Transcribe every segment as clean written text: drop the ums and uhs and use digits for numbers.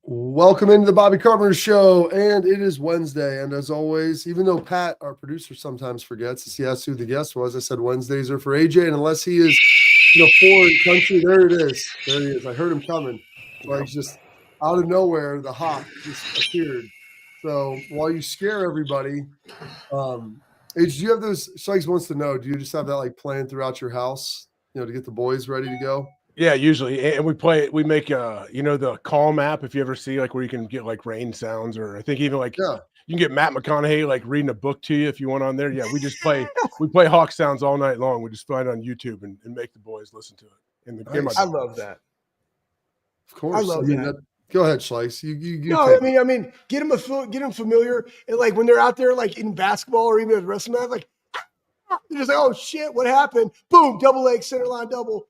Welcome into the Bobby Carpenter Show, and it is Wednesday. And as always, even though Pat, our producer, sometimes forgets to see who the guest was, I said Wednesdays are for AJ, and unless he is in a foreign country, there it is. There he is. I heard him coming. Like just out of nowhere, the hawk just appeared. So while you scare everybody, AJ, do you have those? Sykes wants to know, do you just have that like planned throughout your house, to get the boys ready to go? Yeah, usually, and we make the Calm app, if you ever see like where you can get like rain sounds, or I think even like you can get Matt McConaughey like reading a book to you if you want on there. Yeah, we just play hawk sounds all night long. We just find it on YouTube and make the boys listen to it. I love that. Of course, I love that. Go ahead, Schleiss. You no, I mean, get them familiar, and like when they're out there, like in basketball or even at a wrestling match, like they're just like, oh shit, what happened? Boom, double leg, center line double.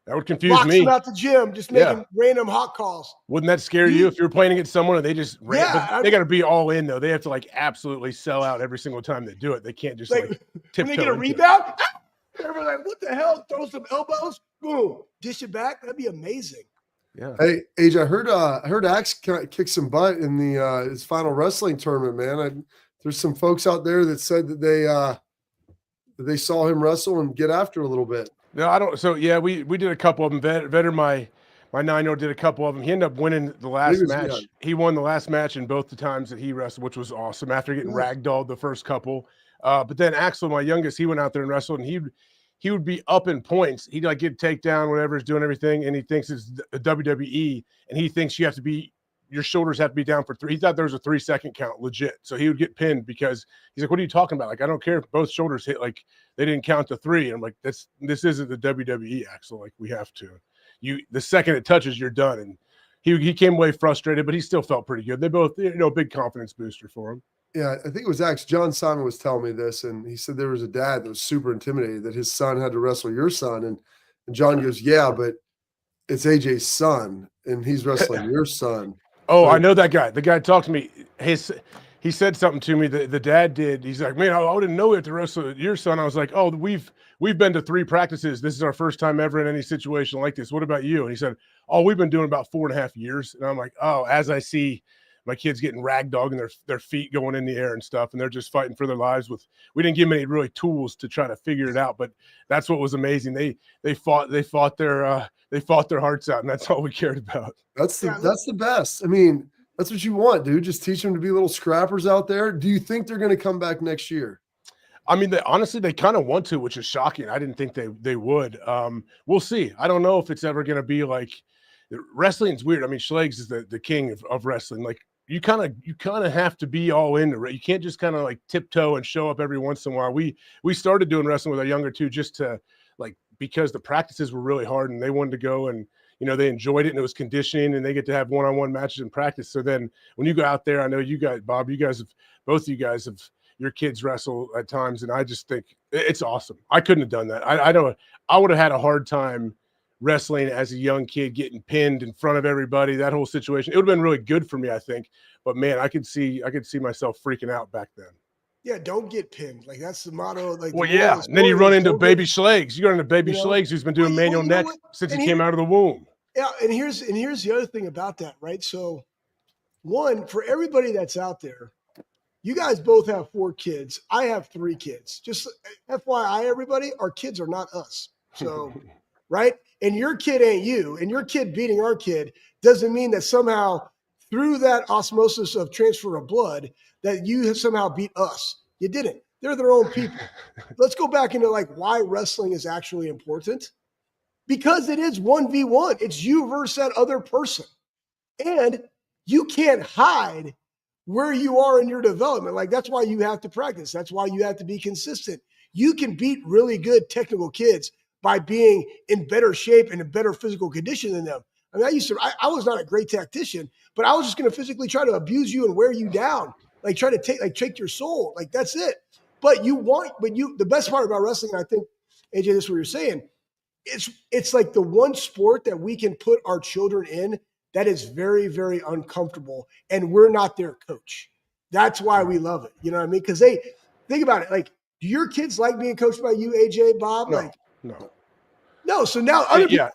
That would confuse me. Them out the gym, just making random hot calls. Wouldn't that scare you if you were playing against someone and they just ran? They got to be all in though. They have to like absolutely sell out every single time they do it. They can't just like tiptoe. When they get a rebound, everyone's like, "What the hell?" Throw some elbows, boom, dish it back. That'd be amazing. Yeah. Hey, AJ, I heard Axe kick some butt in the his final wrestling tournament. Man, there's some folks out there that said that they saw him wrestle and get after a little bit. No, I don't. So yeah, we did a couple of them. Vetter, my 9-year-old did a couple of them. He ended up winning the last match. Yeah. He won the last match in both the times that he wrestled, which was awesome. After getting ragdolled the first couple, but then Axel, my youngest, he went out there and wrestled, and he would be up in points. He'd like get takedown, whatever, is doing everything, and he thinks it's a WWE, and he thinks your shoulders have to be down for 3. He thought there was a 3-second count, legit. So he would get pinned because he's like, "What are you talking about? Like, I don't care if both shoulders hit. Like, they didn't count to 3." And I'm like, "This isn't the WWE, Axel. Like, we have to. The second it touches, you're done." And he came away frustrated, but he still felt pretty good. They both, big confidence booster for him. Yeah, I think it was Axe. John Simon was telling me this, and he said there was a dad that was super intimidated that his son had to wrestle your son, and John goes, "Yeah, but it's AJ's son, and he's wrestling your son." Oh, I know that guy. The guy talked to me. He said something to me that the dad did. He's like, "Man, I didn't know we have to wrestle your son." I was like, "Oh, we've been to 3 practices. This is our first time ever in any situation like this. What about you?" And he said, "Oh, we've been doing about 4.5 years." And I'm like, "Oh," as I see my kids getting ragdogged and their feet going in the air and stuff, and they're just fighting for their lives we didn't give them any really tools to try to figure it out, but that's what was amazing. They fought their hearts out, and that's all we cared about. That's the best. I mean, that's what you want, dude. Just teach them to be little scrappers out there. Do you think they're going to come back next year? I mean, honestly, they kind of want to, which is shocking. I didn't think they would. We'll see. I don't know if it's ever going to be like wrestling's weird. I mean, Schlegs is the king of wrestling. Like, you kind of have to be all in. You can't just kind of like tiptoe and show up every once in a while. We started doing wrestling with our younger two just to like, because the practices were really hard and they wanted to go and, they enjoyed it and it was conditioning and they get to have one-on-one matches in practice. So then when you go out there, I know you guys, Bob, both of you guys have your kids wrestle at times. And I just think it's awesome. I couldn't have done that. I would have had a hard time wrestling as a young kid, getting pinned in front of everybody, that whole situation. It would have been really good for me, I think. But man, I could see myself freaking out back then. Yeah, don't get pinned. Like, that's the motto. Like, well, yeah. And then you run into baby Schlegs. You run into baby Schlegs who's been doing manual neck since he came out of the womb. Yeah, and here's the other thing about that, right? So, one, for everybody that's out there, you guys both have 4 kids. I have 3 kids. Just FYI, everybody, our kids are not us. So, right? And your kid ain't you. And your kid beating our kid doesn't mean that somehow through that osmosis of transfer of blood that you have somehow beat us. You didn't. They're their own people. Let's go back into like why wrestling is actually important. Because it is 1v1. It's you versus that other person. And you can't hide where you are in your development. Like, that's why you have to practice. That's why you have to be consistent. You can beat really good technical kids by being in better shape and in better physical condition than them. I mean, I was not a great tactician, but I was just going to physically try to abuse you and wear you down. Like, try to take your soul. Like, that's it. But the best part about wrestling, I think, AJ, this is what you're saying. It's like the one sport that we can put our children in that is very, very uncomfortable, and we're not their coach. That's why we love it. You know what I mean? Because they think about it. Like, do your kids like being coached by you, AJ, Bob? No, no. So now other people,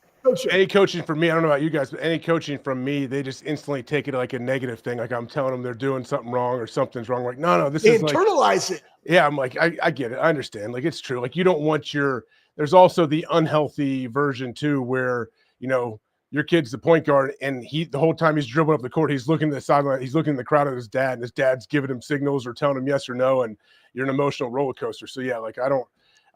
any coaching from me, I don't know about you guys, but any coaching from me, they just instantly take it like a negative thing. Like I'm telling them they're doing something wrong or something's wrong. Like, no, this They is like, internalize it. yeah, I'm like, I get it. I understand. Like, it's true. Like, you don't want there's also the unhealthy version too, where, your kid's the point guard and the whole time he's dribbling up the court, he's looking to the sideline, he's looking at the crowd at his dad, and his dad's giving him signals or telling him yes or no. And you're an emotional roller coaster. So yeah, like I don't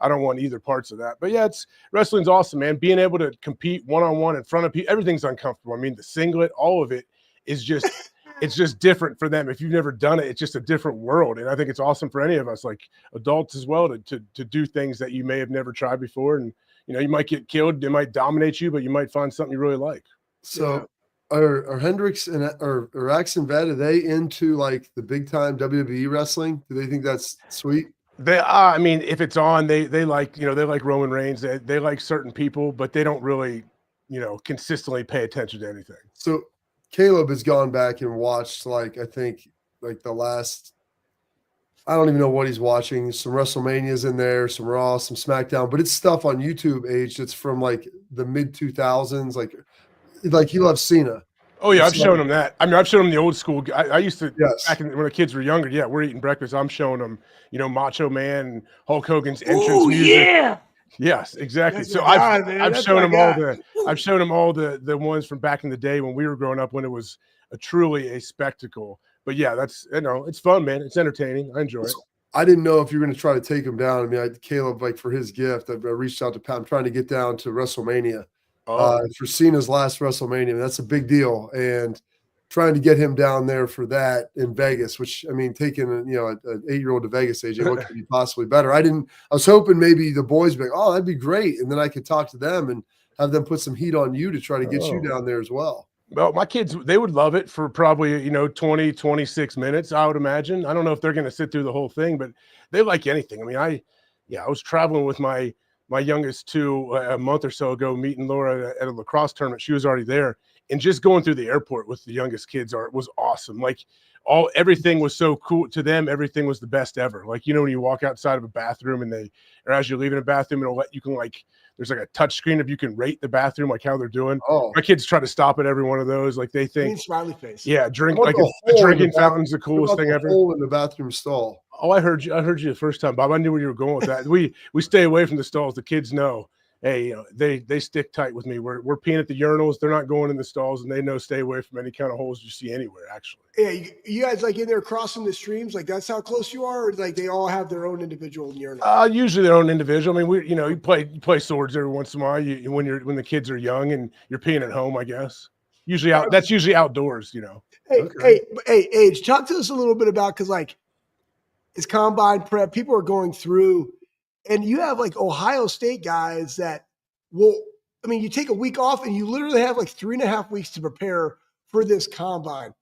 want either parts of that. But yeah, wrestling's awesome, man. Being able to compete one-on-one in front of people, everything's uncomfortable. I mean, the singlet, all of it is just it's just different for them. If you've never done it, it's just a different world. And I think it's awesome for any of us, like adults as well, to do things that you may have never tried before. And you might get killed, they might dominate you, but you might find something you really like. So are Hendricks or Axe and Vet, are they into like the big time WWE wrestling? Do they think that's sweet? They I mean, if it's on, they like, they like Roman Reigns, they like certain people, but they don't really, consistently pay attention to anything. So Caleb has gone back and watched I think the last, I don't even know what he's watching. Some WrestleManias in there, some Raw, some SmackDown, but it's stuff on YouTube age that's from like the mid 2000s. Like he loves Cena. Oh yeah, I've shown him that. I mean, I've shown him the old school. I used to back when the kids were younger. Yeah, we're eating breakfast. I'm showing them, Macho Man and Hulk Hogan's entrance music. Yeah. Yes, exactly. That's so I've shown him all the ones from back in the day when we were growing up, when it was truly a spectacle. But yeah, that's it's fun, man. It's entertaining. I enjoy it. I didn't know if you were going to try to take him down. I mean, Caleb, for his gift, I reached out to Pat. I'm trying to get down to WrestleMania. For Cena's last WrestleMania. That's a big deal. And trying to get him down there for that in Vegas, which, I mean, taking an 8-year-old to Vegas, AJ, what could be possibly better? I was hoping maybe the boys would be like, oh, that'd be great. And then I could talk to them and have them put some heat on you to try to get you down there as well. Well, my kids, they would love it for probably, 20, 26 minutes, I would imagine. I don't know if they're going to sit through the whole thing, but they like anything. I mean, I was traveling with my youngest too a month or so ago, meeting Laura at a lacrosse tournament. She was already there, and just going through the airport with the youngest kids was awesome. Like everything was so cool to them. Everything was the best ever. Like, when you walk outside of a bathroom or as you're leaving a bathroom, there's like a touch screen if you can rate the bathroom, like how they're doing. Oh, my kids try to stop at every one of those. Like they think smiley face. Yeah. A drinking fountain's the coolest thing ever. Hole in the bathroom stall. Oh, I heard you the first time, Bob. I knew where you were going with that. We stay away from the stalls. The kids know, hey, they stick tight with me. We're peeing at the urinals. They're not going in the stalls, and they know stay away from any kind of holes you see anywhere, actually. Yeah, you guys in there crossing the streams, that's how close you are, or they all have their own individual urinal? Usually their own individual. I mean, you play swords every once in a while. When the kids are young and you're peeing at home, I guess. Usually that's usually outdoors. Hey, Age, talk to us a little bit about, because it's combine prep, people are going through, and you have Ohio State guys that you take a week off and you literally have 3.5 weeks to prepare for this combine.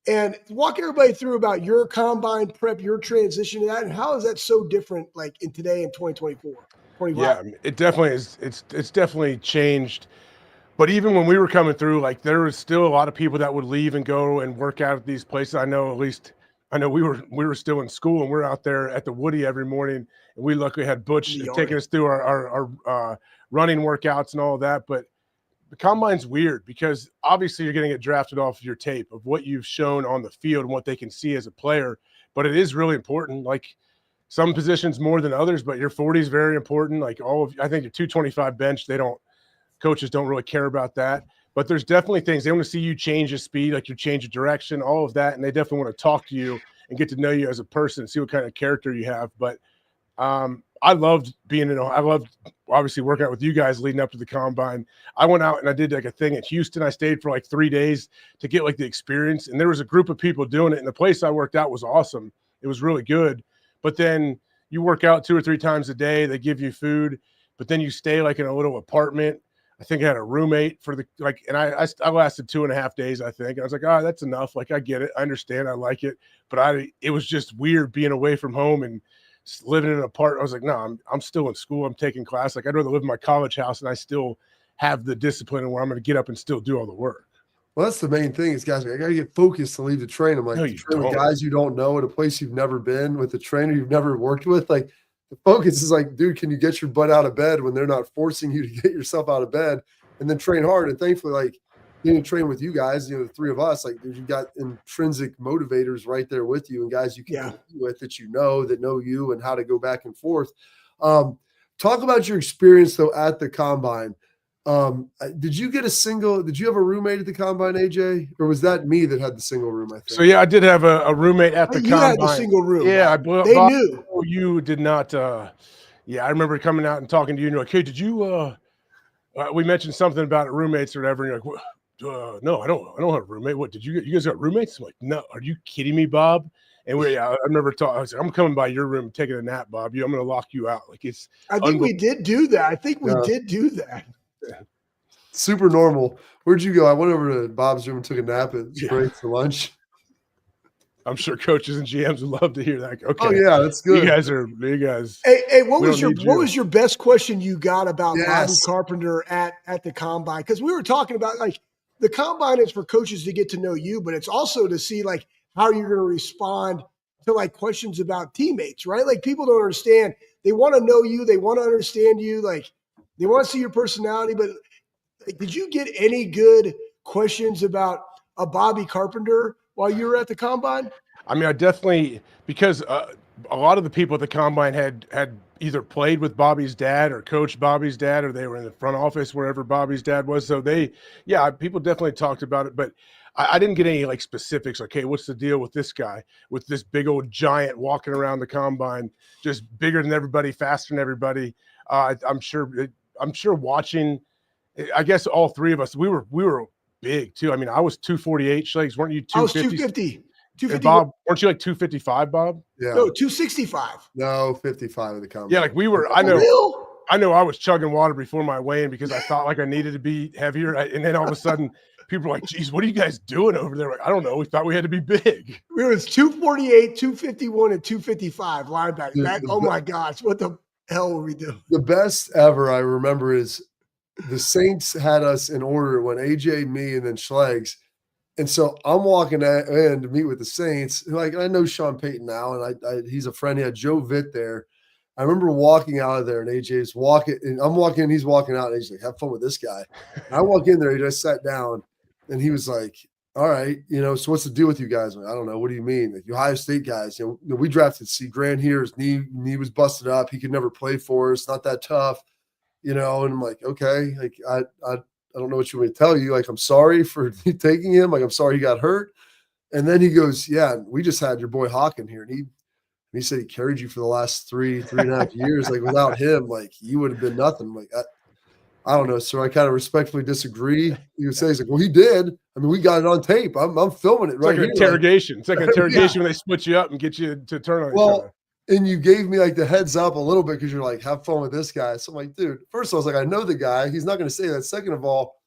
And walk everybody through about your combine prep, your transition to that, and how is that so different in today in 2024? Yeah, it definitely is. It's definitely changed. But even when we were coming through, there was still a lot of people that would leave and go and work out at these places. I know we were still in school, and we're out there at the Woody every morning, and we luckily had Butch taking us through our running workouts and all of that. But the combine's weird because obviously you're going to get drafted off your tape of what you've shown on the field and what they can see as a player. But it is really important. Some positions more than others, but your 40 is very important. I think your 225 bench, coaches don't really care about that. But there's definitely things they want to see you change your speed, your change of direction, all of that. And they definitely want to talk to you and get to know you as a person, see what kind of character you have. But I loved I loved obviously working out with you guys leading up to the combine. I went out and I did a thing at Houston. I stayed for 3 days to get the experience. And there was a group of people doing it. And the place I worked out was awesome. It was really good. But then you work out 2 or 3 times a day. They give you food, but then you stay in a little apartment. I think I had a roommate for and I lasted 2.5 days, I think. I was like, that's enough. I get it. I understand. I like it. But it was just weird being away from home and living in an apartment. I was like, no, I'm still in school. I'm taking class. I'd rather live in my college house and I still have the discipline where I'm going to get up and still do all the work. Well, that's the main thing is, guys, I got to get focused to leave the train. I'm train with guys you don't know at a place you've never been with a trainer you've never worked with. The focus is like, dude, can you get your butt out of bed when they're not forcing you to get yourself out of bed and then train hard? And thankfully, like, getting to train with you guys, the three of us, like, you got intrinsic motivators right there with you and guys you can compete with that know you and how to go back and forth. Talk about your experience though at the combine. Did you have a roommate at the combine, AJ, or was that me that had the single room? I think so. Yeah, I did have a roommate at the combine. You had the single room. Yeah, they knew you did not. Yeah, I remember coming out and talking to you and you're like, hey, did you? We mentioned something about roommates or whatever. And you're like, no, I don't have a roommate. What did you guys got roommates? I'm like, no, are you kidding me, Bob? And I remember talking. I was like, I'm coming by your room, taking a nap, Bob. I'm going to lock you out. Like it's. I think we did do that. I think we did do that. Super normal. Where'd you go? I went over to Bob's room and took a nap at break for lunch. I'm sure coaches and GMs would love to hear that. Okay. Oh yeah, that's good. You guys. Hey, what was your best question you got about Bobby Carpenter at the combine? Because we were talking about like the combine is for coaches to get to know you, but it's also to see like how you're going to respond to like questions about teammates, right? Like people don't understand. They want to know you. They want to understand you. Like they want to see your personality. But like, did you get any good questions about a Bobby Carpenter while you were at the combine? I mean, I definitely, because a lot of the people at the combine had either played with Bobby's dad or coached Bobby's dad, or they were in the front office wherever Bobby's dad was. So people definitely talked about it, but I didn't get any like specifics. Like, hey, what's the deal with this guy, with this big old giant walking around the combine, just bigger than everybody, faster than everybody. I'm sure watching, I guess all three of us, we were big too. I mean, I was 248. Schlegs, weren't you 250? I was 250. 250. Bob, weren't you like 255, Bob? Yeah. No, 265. No, 55 of the combine. Yeah, like we were. I know. I was chugging water before my weigh-in because I thought like I needed to be heavier, and then all of a sudden, people were like, "Geez, what are you guys doing over there?" Like, I don't know. We thought we had to be big. We were 248, 251, and 255 linebacker. Oh my gosh, what the hell were we doing? The best ever I remember is the Saints had us in order when AJ, me, and then Schlegs. And so I'm walking in to meet with the Saints. Like I know Sean Payton now, and he's a friend. He had Joe Vitt there. I remember walking out of there, and AJ's walking, and I'm walking, he's walking out, and he's like, "Have fun with this guy." And I walk in there, he just sat down, and he was like, "All right, so what's the deal with you guys?" Like, I don't know. What do you mean? Like, you Ohio State guys, we drafted C. Grant here. His knee was busted up. He could never play for us. Not that tough, And I'm like, okay, like I don't know what you want me to tell you. Like, I'm sorry for taking him. Like, I'm sorry he got hurt. And then he goes, yeah, we just had your boy Hawk in here. And he said he carried you for the last three and a half years. Like, without him, like, you would have been nothing. Like, I don't know. So I kind of respectfully disagree. He would say, he's like, well, he did. I mean, we got it on tape. I'm filming it right here. It's like an interrogation. It's like an interrogation when they split you up and get you to turn on each other. And you gave me like the heads up a little bit because you're like, have fun with this guy. So I'm like, dude, first I was like, I know the guy. He's not going to say that. Second of all,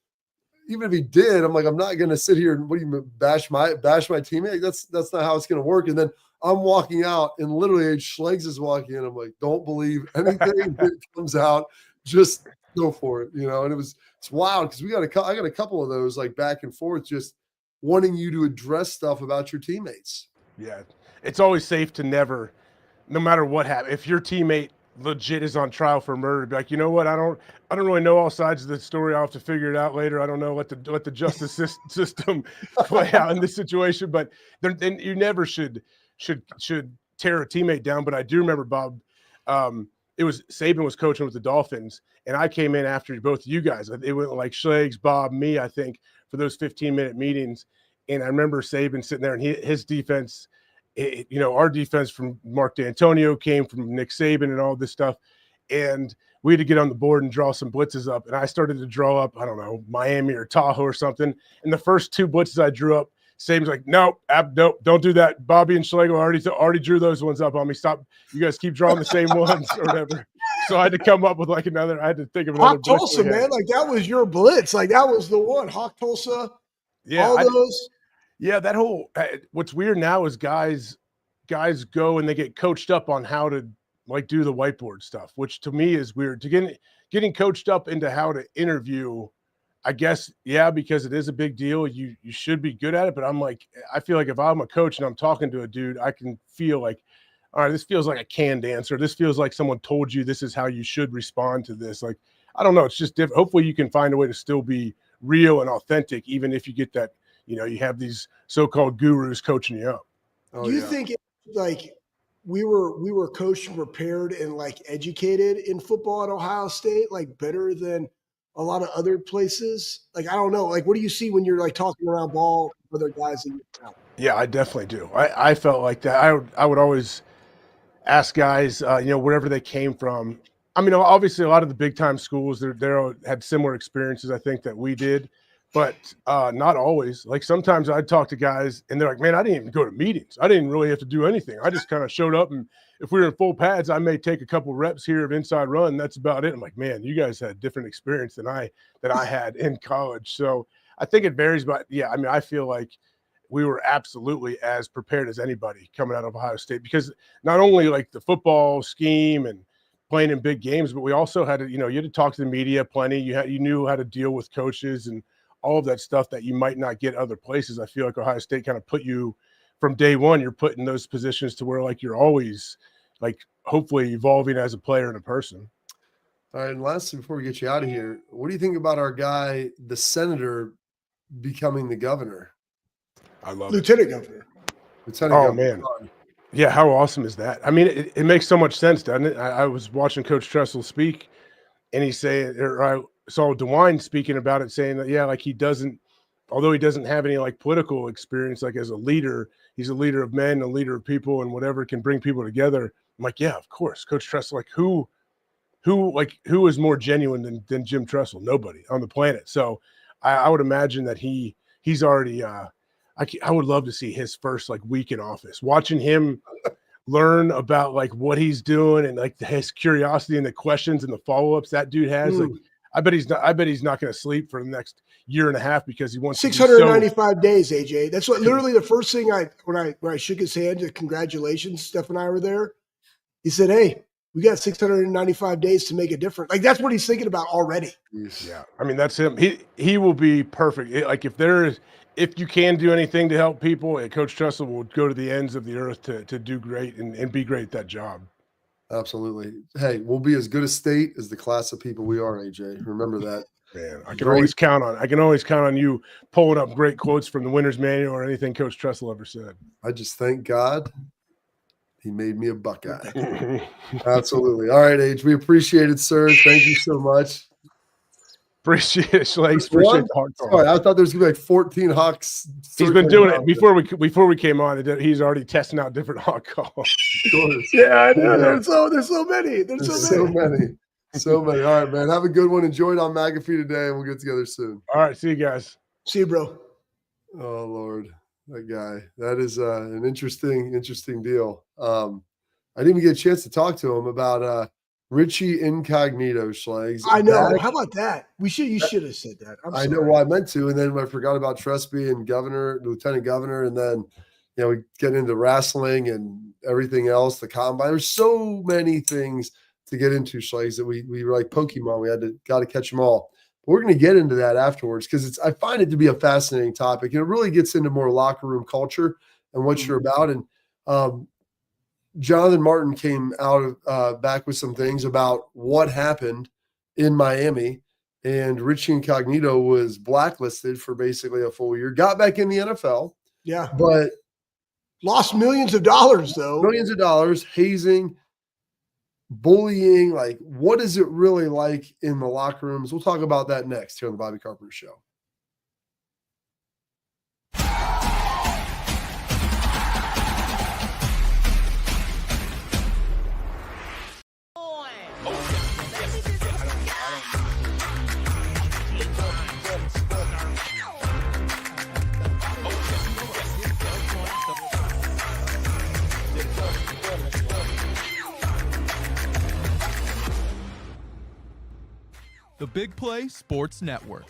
even if he did, I'm like, I'm not going to sit here and what do you mean, bash my teammate? That's not how it's going to work. And then I'm walking out and literally Schlegs is walking in. I'm like, don't believe anything that comes out. Just go for it, And it's wild because I got a couple of those like back and forth, just wanting you to address stuff about your teammates. Yeah, it's always safe to never, no matter what happens, if your teammate legit is on trial for murder, be like, you know what? I don't really know all sides of the story. I'll have to figure it out later. I don't know. Let the justice system play out in this situation. But then you never should tear a teammate down. But I do remember, Bob, it was Saban was coaching with the Dolphins, and I came in after both of you guys. It went like Schlegs, Bob, me, I think, for those 15-minute meetings. And I remember Saban sitting there, and his defense. Our defense from Mark D'Antonio came from Nick Saban and all this stuff. And we had to get on the board and draw some blitzes up. And I started to draw up, I don't know, Miami or Tahoe or something. And the first two blitzes I drew up, Saban's like, nope, don't do that. Bobby and Schlegel already drew those ones up on me. Stop. You guys keep drawing the same ones or whatever. So I had to come up with I had to think of another Hawk Tulsa, man. Like, that was your blitz. Like, that was the one. Hawk Tulsa. Yeah. All those. Yeah, that whole what's weird now is guys go and they get coached up on how to do the whiteboard stuff, which to me is weird. To getting coached up into how to interview, I guess, yeah, because it is a big deal. You should be good at it, but I'm like, I feel like if I'm a coach and I'm talking to a dude, I can feel like all right, this feels like a canned answer. This feels like someone told you this is how you should respond to this. Like, I don't know. It's just different. Hopefully you can find a way to still be real and authentic, even if you get that, you have these so-called gurus coaching you up. Do you think like we were coached and prepared and like educated in football at Ohio State, like better than a lot of other places? Like, I don't know. Like, what do you see when you're like talking around ball with other guys in your town? Yeah, I definitely do. I felt like that. I would always ask guys, wherever they came from. I mean, obviously a lot of the big time schools, they had similar experiences, I think, that we did, but not always. Like sometimes I'd talk to guys and they're like, man, I didn't even go to meetings. I didn't really have to do anything. I just kind of showed up, and if we were in full pads, I may take a couple reps here of inside run. That's about it. I'm like, man, you guys had different experience than I had in college. So I think it varies, but yeah, I mean, I feel like we were absolutely as prepared as anybody coming out of Ohio State, because not only like the football scheme and playing in big games, but we also had to, you had to talk to the media plenty. You knew how to deal with coaches and all of that stuff that you might not get other places. I feel like Ohio State kind of put you from day one, you're put in those positions to where like you're always like hopefully evolving as a player and a person. All right. And lastly, before we get you out of here, what do you think about our guy, the senator, becoming the governor? I love Lieutenant Governor. Governor. Man. Yeah, how awesome is that? I mean, it makes so much sense, doesn't it? I was watching Coach Tressel speak, and he's saying, or I saw DeWine speaking about it, saying that, yeah, like although he doesn't have any like political experience, like as a leader, he's a leader of men, a leader of people, and whatever can bring people together. I'm like, yeah, of course, Coach Tressel. Like who is more genuine than Jim Tressel? Nobody on the planet. So I would imagine that he's already. I would love to see his first like week in office, watching him learn about like what he's doing and like his curiosity and the questions and the follow-ups that dude has. Like, I bet he's not going to sleep for the next year and a half because he wants 695 days, AJ. That's what literally the first thing when I shook his hand, congratulations, Steph and I were there. He said, hey, we got 695 days to make a difference. Like that's what he's thinking about already. Yeah. I mean, that's him. He will be perfect. Like if you can do anything to help people, Coach Tressel will go to the ends of the earth to do great and be great at that job. Absolutely. Hey, we'll be as good a state as the class of people we are, AJ. Remember that. Man, I can always count on you pulling up great quotes from the winner's manual or anything Coach Tressel ever said. I just thank God he made me a Buckeye. Absolutely. All right, Age. We appreciate it, sir. Thank you so much. Appreciate it, Schlegs. Appreciate the Hawk talk. Sorry, I thought there was gonna be like 14 Hawks. He's been doing it before we came on. He's already testing out different Hawk calls. Of course. Yeah, I know. There's so many. There's so many. So many. All right, man. Have a good one. Enjoy it on McAfee today, and we'll get together soon. All right. See you guys. See you, bro. Oh, Lord. That guy. That is an interesting deal. I didn't even get a chance to talk to him about Richie Incognito, Schlegs. I know. How about that? You should have said that. I know. Well, I meant to, and then I forgot about Tresby and Lieutenant Governor, and then we get into wrestling and everything else. The combine. There's so many things to get into, Schlegs, that we were like Pokemon. We got to catch them all. But we're going to get into that afterwards because I find it to be a fascinating topic, and it really gets into more locker room culture and what you're about. And Jonathan Martin came out back with some things about what happened in Miami, and Richie Incognito was blacklisted for basically a full year. Got back in the NFL, yeah, but lost millions of dollars though. Millions of dollars, hazing, bullying. Like, what is it really like in the locker rooms? We'll talk about that next here on the Bobby Carpenter Show. The Big Play Sports Network.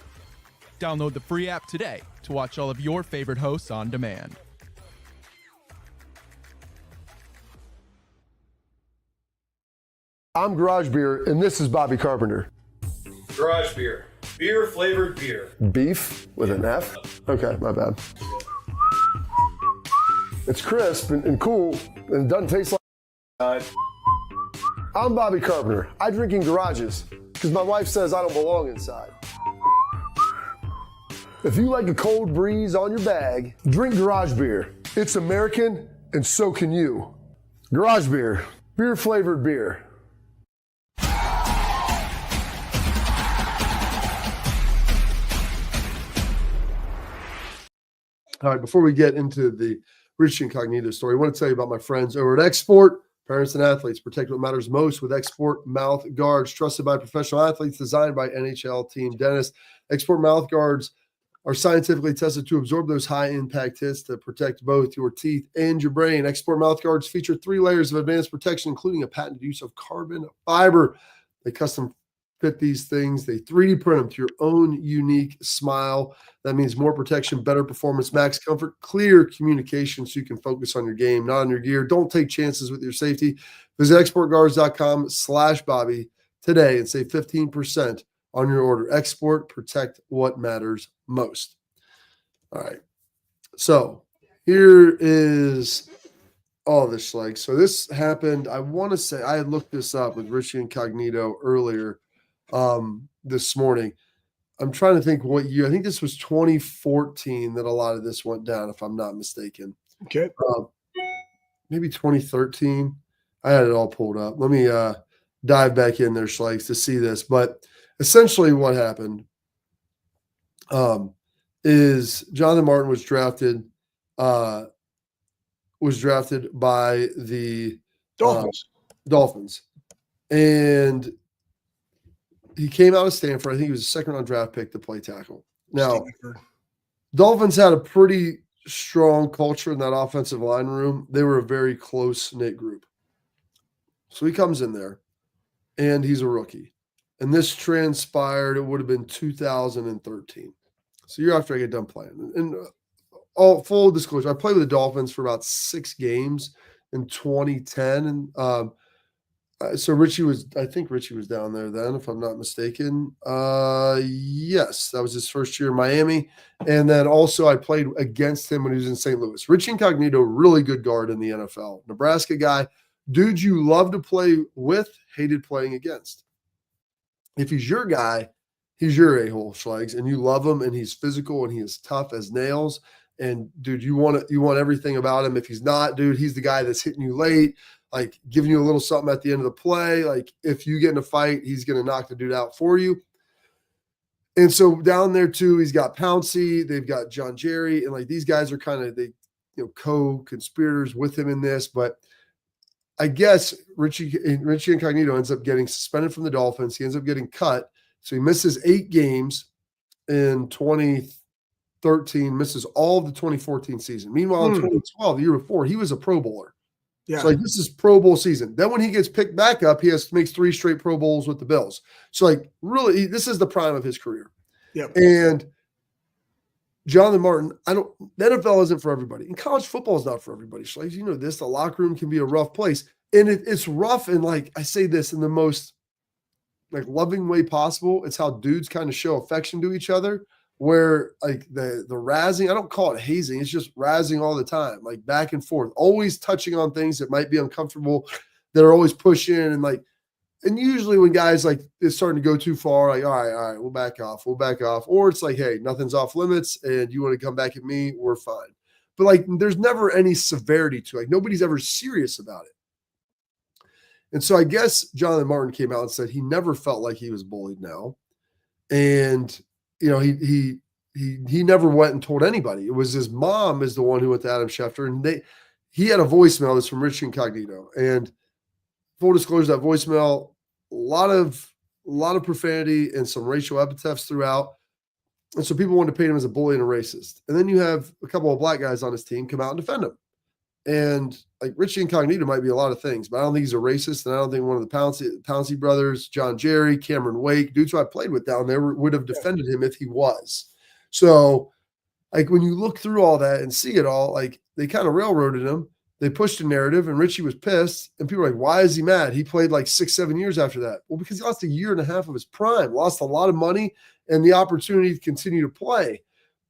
Download the free app today to watch all of your favorite hosts on demand. I'm Garage Beer, and this is Bobby Carpenter. Garage Beer. Beer-flavored beer. Beef with an F? Okay, my bad. It's crisp and cool, and it doesn't taste like I'm Bobby Carpenter. I drink in garages because my wife says I don't belong inside. If you like a cold breeze on your bag, drink garage beer. It's American, and so can you. Garage beer, beer-flavored beer. All right, before we get into the Rich Incognito story, I want to tell you about my friends over at Export. Parents and athletes, protect what matters most with Export mouth guards, trusted by professional athletes, designed by NHL team dentists. Export mouth guards are scientifically tested to absorb those high-impact hits to protect both your teeth and your brain. Export mouth guards feature 3 layers of advanced protection, including a patented use of carbon fiber. They custom fit these things. They 3D print them to your own unique smile. That means more protection, better performance, max comfort, clear communication so you can focus on your game, not on your gear. Don't take chances with your safety. Visit exportguards.com/Bobby today and save 15% on your order. Export, protect what matters most. All right. So here is all this, like, so this happened. I want to say I had looked this up with Richie Incognito earlier this morning. I'm trying to think what year. I think this was 2014 that a lot of this went down, if I'm not mistaken. Okay. Maybe 2013. I had it all pulled up. Let me dive back in there, Schleiks, to see this. But essentially what happened is Jonathan Martin was drafted by the Dolphins. And he came out of Stanford. I think he was a second-round draft pick to play tackle. Now, Stanford. Dolphins had a pretty strong culture in that offensive line room. They were a very close-knit group. So he comes in there, and he's a rookie. And this transpired, it would have been 2013. So year after I get done playing. And all full disclosure, I played with the Dolphins for about 6 games in 2010. And so I think Richie was down there then, if I'm not mistaken. Yes, that was his first year in Miami. And then also I played against him when he was in St. Louis. Richie Incognito, really good guard in the NFL. Nebraska guy. Dude you love to play with, hated playing against. If he's your guy, he's your a-hole, Schleigs, and you love him, and he's physical, and he is tough as nails. And, dude, you want everything about him. If he's not, dude, he's the guy that's hitting you late, like giving you a little something at the end of the play. Like if you get in a fight, he's going to knock the dude out for you. And so down there too, he's got Pouncey, they've got John Jerry, and like these guys are kind of co-conspirators with him in this. But I guess Richie Incognito ends up getting suspended from the Dolphins. He ends up getting cut. So he misses 8 games in 2013, misses all of the 2014 season. Meanwhile, in 2012, the year before, he was a Pro Bowler. Yeah. So like this is Pro Bowl season. Then when he gets picked back up, he makes 3 straight Pro Bowls with the Bills. So like really, this is the prime of his career. Yep. And Jonathan Martin, the NFL isn't for everybody. And college football is not for everybody. Schleiks, you know this, the locker room can be a rough place. And it's rough. And like, I say this in the most like loving way possible. It's how dudes kind of show affection to each other, where like the razzing, I don't call it hazing. It's just razzing all the time, like back and forth, always touching on things that might be uncomfortable, that are always pushing. And usually when guys like it's starting to go too far, like, all right, we'll back off. Or it's like, hey, nothing's off limits and you want to come back at me, we're fine. But like, there's never any severity to it. Like nobody's ever serious about it. And so I guess Jonathan Martin came out and said he never felt like he was bullied now. And, you know, he never went and told anybody. It was his mom is the one who went to Adam Schefter. And he had a voicemail that's from Rich Incognito. And full disclosure, that voicemail, a lot of profanity and some racial epithets throughout. And so people wanted to paint him as a bully and a racist. And then you have a couple of black guys on his team come out and defend him. And like Richie Incognito might be a lot of things, but I don't think he's a racist. And I don't think one of the Pouncey brothers, John Jerry, Cameron Wake, dudes who I played with down there would have defended him if he was. So like when you look through all that and see it all, like they kind of railroaded him. They pushed a narrative and Richie was pissed. And people were like, why is he mad? He played like 6-7 years after that. Well, because he lost a year and a half of his prime, lost a lot of money and the opportunity to continue to play.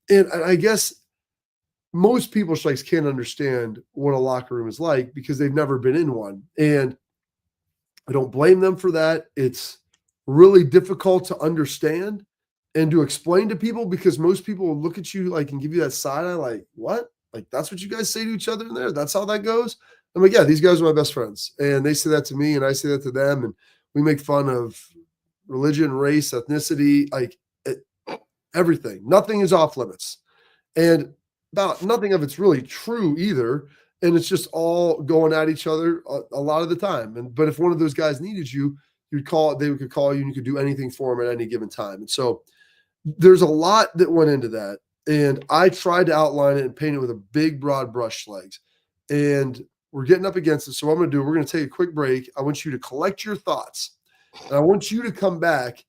And I guess most people Schlegs can't understand what a locker room is like because they've never been in one. And I don't blame them for that. It's really difficult to understand and to explain to people because most people will look at you like and give you that side eye, like, what? Like, that's what you guys say to each other in there? That's how that goes? I'm like, yeah, these guys are my best friends. And they say that to me and I say that to them. And we make fun of religion, race, ethnicity, like everything. Nothing is off limits. And about nothing of it's really true either. And it's just all going at each other a lot of the time. But if one of those guys needed you, they could call you and you could do anything for them at any given time. And so there's a lot that went into that. And I tried to outline it and paint it with a big, broad brush, Schlegs. And we're getting up against it. So what I'm going to do, we're going to take a quick break. I want you to collect your thoughts. And I want you to come back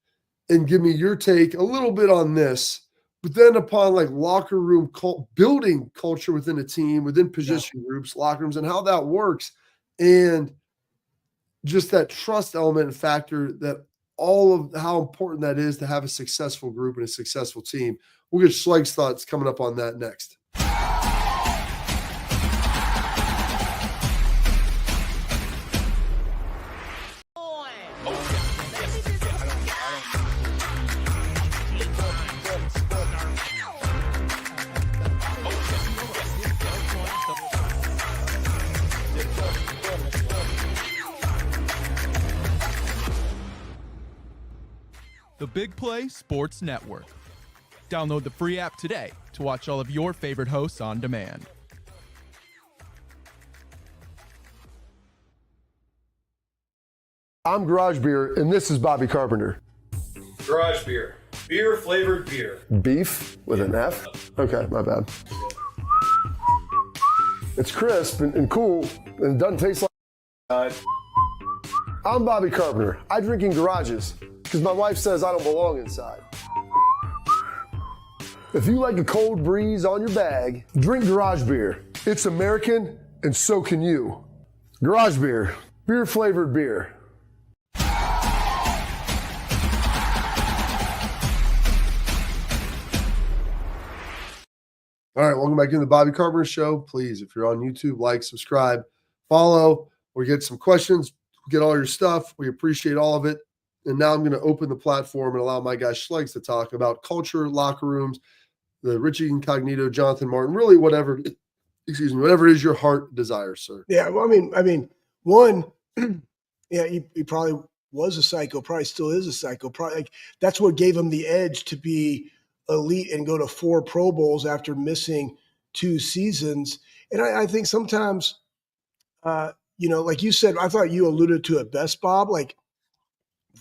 and give me your take a little bit on this. But then upon like locker room building culture within a team, within position groups, locker rooms, and how that works. And just that trust element and factor that all of how important that is to have a successful group and a successful team. We'll get Schlegs' thoughts coming up on that next. The Big Play Sports Network. Download the free app today to watch all of your favorite hosts on demand. I'm Garage Beer, and this is Bobby Carpenter. Garage Beer. Beer flavored beer. Beef with an F? Okay, my bad. It's crisp and cool, and it doesn't taste like... I'm Bobby Carpenter. I drink in garages because my wife says I don't belong inside. If you like a cold breeze on your bag, drink Garage Beer. It's American, and so can you. Garage Beer. Beer flavored beer. All right, welcome back to the Bobby Carpenter Show. Please, if you're on YouTube, like, subscribe, follow. We get some questions, get all your stuff. We appreciate all of it. And now I'm going to open the platform and allow my guy Schlegs to talk about culture, locker rooms, the Richie Incognito, Jonathan Martin, really whatever it is your heart desires, sir. Yeah, well, I mean, one, yeah, he probably was a psycho, probably still is a psycho. Probably like that's what gave him the edge to be elite and go to 4 Pro Bowls after missing 2 seasons. And I think sometimes, like you said, I thought you alluded to it best, Bob. Like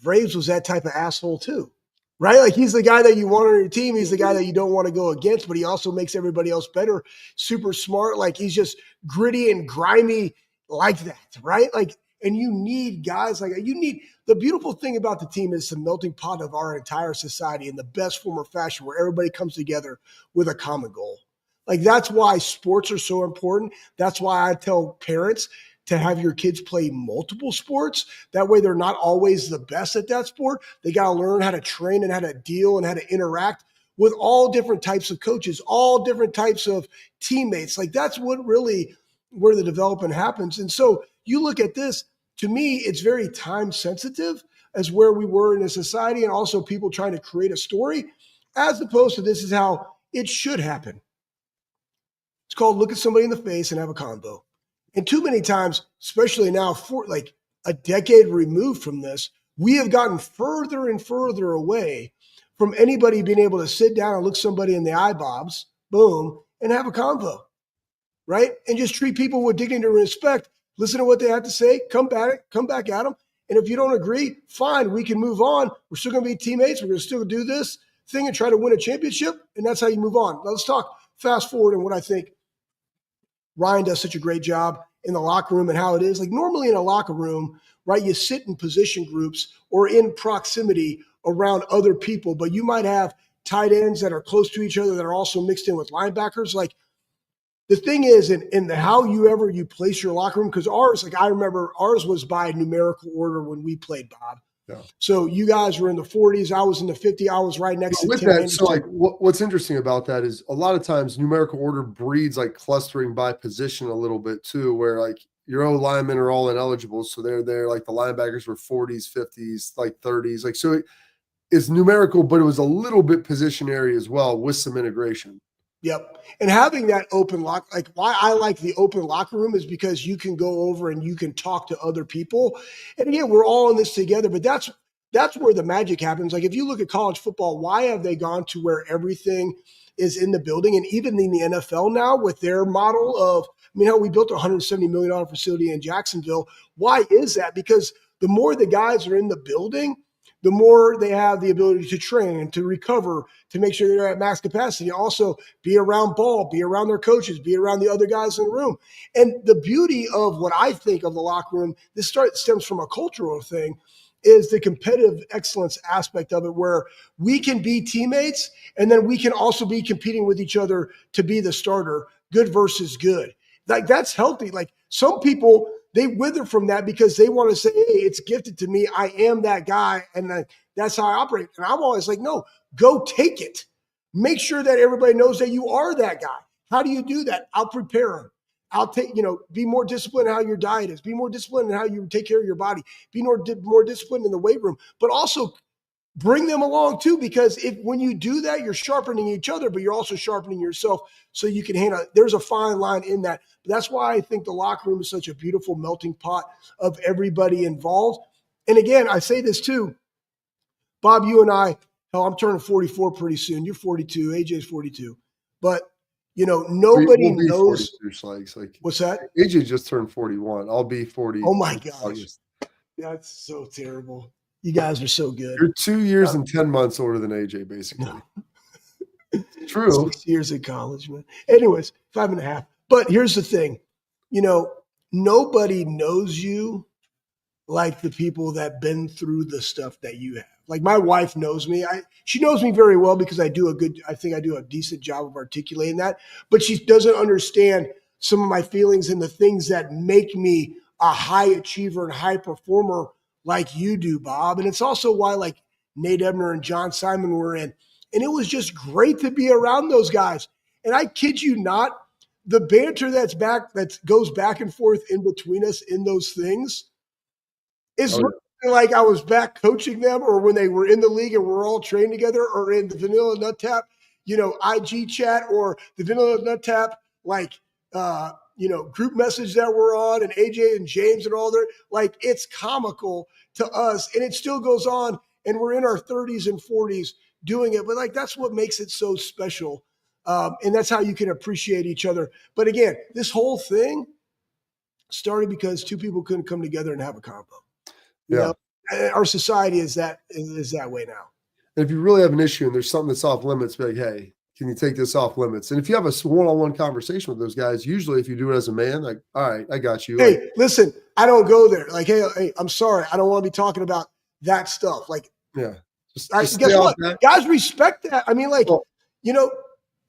Braves was that type of asshole too, right? Like he's the guy that you want on your team. He's the guy that you don't want to go against, but he also makes everybody else better. Super smart. Like he's just gritty and grimy like that, right? Like, and you need guys like the beautiful thing about the team is the melting pot of our entire society in the best form or fashion where everybody comes together with a common goal. Like that's why sports are so important. That's why I tell parents to have your kids play multiple sports. That way they're not always the best at that sport. They got to learn how to train and how to deal and how to interact with all different types of coaches, all different types of teammates. Like that's what really where the development happens. And so you look at this, to me, it's very time sensitive as where we were in a society and also people trying to create a story as opposed to this is how it should happen. It's called look at somebody in the face and have a convo. And too many times, especially now, for like a decade removed from this, we have gotten further and further away from anybody being able to sit down and look somebody in the eye, Bobs, boom, and have a convo, right? And just treat people with dignity and respect. Listen to what they have to say. Come back at them. And if you don't agree, fine, we can move on. We're still going to be teammates. We're going to still do this thing and try to win a championship. And that's how you move on. Now let's talk fast forward and what I think Ryan does such a great job in the locker room and how it is. Like normally in a locker room, right, you sit in position groups or in proximity around other people, but you might have tight ends that are close to each other that are also mixed in with linebackers. Like the thing is in the how you place your locker room, because ours, like I remember ours was by numerical order when we played, Bob. Yeah. So you guys were in the 40s. I was in the 50. I was right next to With Tim that, Anderson. so like what's interesting about that is a lot of times numerical order breeds like clustering by position a little bit too, where like your O linemen are all ineligible. So they're there, like the linebackers were 40s, 50s, like 30s. Like, so it's numerical, but it was a little bit positionary as well with some integration. Yep. And having that open lock, like why I like the open locker room is because you can go over and you can talk to other people. And again, we're all in this together, but that's where the magic happens. Like if you look at college football, why have they gone to where everything is in the building? And even in the NFL now with their model of, I mean, how we built a $170 million facility in Jacksonville. Why is that? Because the more the guys are in the building, the more they have the ability to train and to recover, to make sure they're at max capacity. Also, be around ball, be around their coaches, be around the other guys in the room. And the beauty of what I think of the locker room, this stems from a cultural thing, is the competitive excellence aspect of it, where we can be teammates and then we can also be competing with each other to be the starter, good versus good. Like that's healthy. Like some people, they wither from that because they want to say, hey, it's gifted to me. I am that guy. And that's how I operate. And I'm always like, no, go take it. Make sure that everybody knows that you are that guy. How do you do that? I'll prepare them. I'll take, be more disciplined in how your diet is. Be more disciplined in how you take care of your body. Be more disciplined in the weight room. But also bring them along too, because when you do that, you're sharpening each other, but you're also sharpening yourself so you can handle it. There's a fine line in that. That's why I think the locker room is such a beautiful melting pot of everybody involved. And again, I say this too, Bob, you and I, hell, I'm turning 44 pretty soon. You're 42, AJ's 42. But, nobody we'll knows. 42, like, what's that? AJ just turned 41. I'll be 40. Oh my gosh. That's so terrible. You guys are so good. You're 2 years and 10 months older than AJ, basically. No. True. 6 years in college, man. Anyways, 5.5. But here's the thing. Nobody knows you like the people that been through the stuff that you have. Like my wife knows me. She knows me very well because I think I do a decent job of articulating that. But she doesn't understand some of my feelings and the things that make me a high achiever and high performer like you do, Bob. And it's also why like Nate Ebner and John Simon were in. And it was just great to be around those guys. And I kid you not, the banter that goes back and forth in between us in those things is like I was back coaching them, or when they were in the league and we're all trained together, or in the Vanilla Nut Tap, IG chat, or the Vanilla Nut Tap, group message that we're on, and AJ and James and all there. Like it's comical to us, and it still goes on, and we're in our 30s and 40s doing it. But like that's what makes it so special, and that's how you can appreciate each other. But again, this whole thing started because two people couldn't come together and have a combo. Our society is that way now. And if you really have an issue and there's something that's off limits, be like, hey, can you take this off limits? And if you have a one-on-one conversation with those guys, usually if you do it as a man, like, all right, I got you. Hey, listen, I don't go there. Like, hey, I'm sorry. I don't want to be talking about that stuff. Like, yeah. Just guess what? Guys respect that. I mean, like,